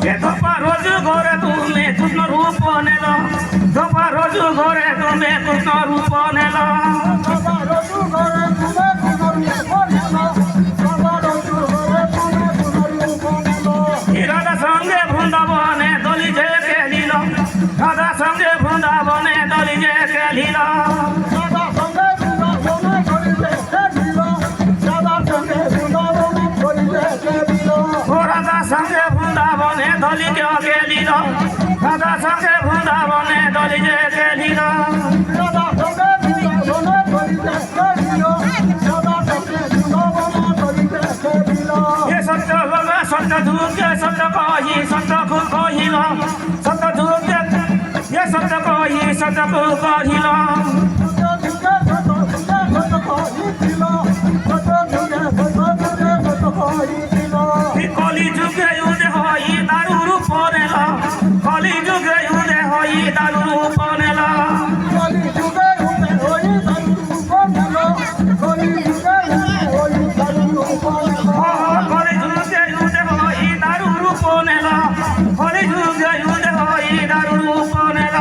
ଏ ଧୋପା ରୋଜୁ ଘରେ ତୁମେ କୃଷ୍ଣ ରୂପ ନେଲ ଧୋପା ରୋଜୁ ଘରେ ତୁମେ କୃଷ୍ଣ ରୂପ ନେଲ রাধা সঙ্গে বৃন্দাবনে দলি যে খেলিল রাধা সঙ্গে বৃন্দাবনে দলি যে খেলিল রাধা সঙ্গে বৃন্দাবনে দলি কে খেলিল রাধা সঙ্গে বৃন্দাবনে দলি যে খেলিল সত্য যুগে সত্য কহি সত্য কহিল সত্য যুগে এ সত্য কহি সত্য কহিল কলি যুগে উদে হই দারু রূপ নেল কলি যুগে উদে হই দারু রূপ নেল কলি যুগে উদে হই দারু রূপ নেল কলি যুগে উদে হই দারু রূপ নেল কলি যুগে উদে হই দারু রূপ নেল কলি যুগে উদে হই দারু রূপ নেল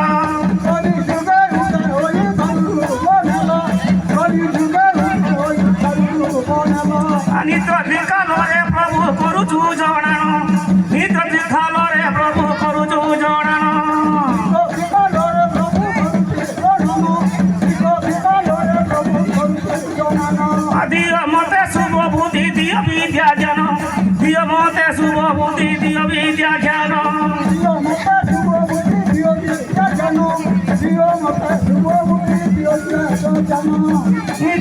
কলি যুগে উদে হই দারু রূপ নেল কলি যুগে উদে হই দারু রূপ নেল নিত্য বিকালরে প্রভু করুছু জଣାଣ নিত্য বিকালরে প্রভু করুছু জଣାଣ দিও মতে শুভ বুদ্ধি দিও বিদ্যা জ্ঞান দিও মতে শুভ বুদ্ধি দিও বিদ্যা জ্ঞান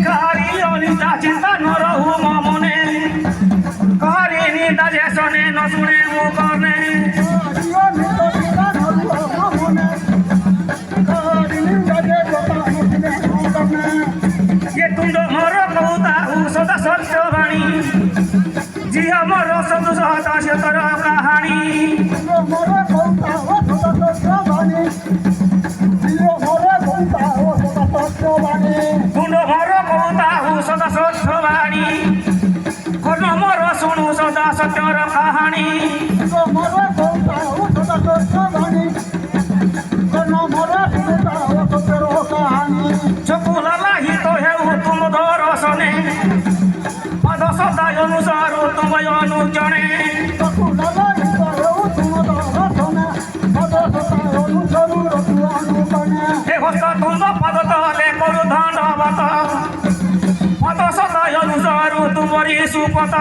কাহারি অনিতা চিন্তা ন রহু মনে কাহারি নিন্দা যে শোনে ন শুনে মু কর্ণে ये तुंड मोर कौता सदा सत्य वाणी जिया मोर सदु सहता से तर कहानी मोर कौता सदा सत्य वाणी जिया मोर कौता सदा सत्य वाणी तुंड मोर कौता सदा सत्य वाणी कर्ण मोर सुनु सदा सत्यर कहानी मोर कौता सदा सत्य वाणी कर्ण मोर सुनुता सत्यर कहानी चकुला लाही तो है तुम दर्शने पद सदा अनुसार तुम अनुजने हस्त तुम पद तले करु दंडवत पद सदा अनुसार तुमरी सुपत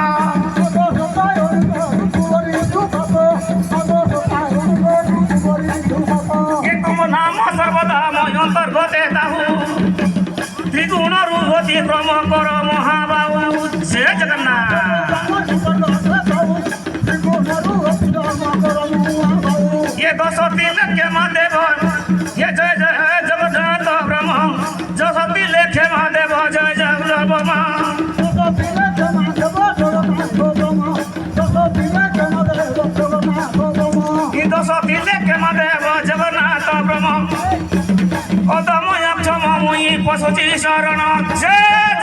तुम नाम सर्वदा मैं अंतर्गते ताहू त्रिगुण रूपति क्रम कर महाबाहु जय जगन्नाथ ये 10 लेखे महादेव ये जय जय जगन्नाथ ब्रह्म 10 लेखे महादेव जय जय ब्रह्म ये 10 लेखे महादेव जगन्नाथ ब्रह्म अदमय क्षम मुई पशुची शरण जय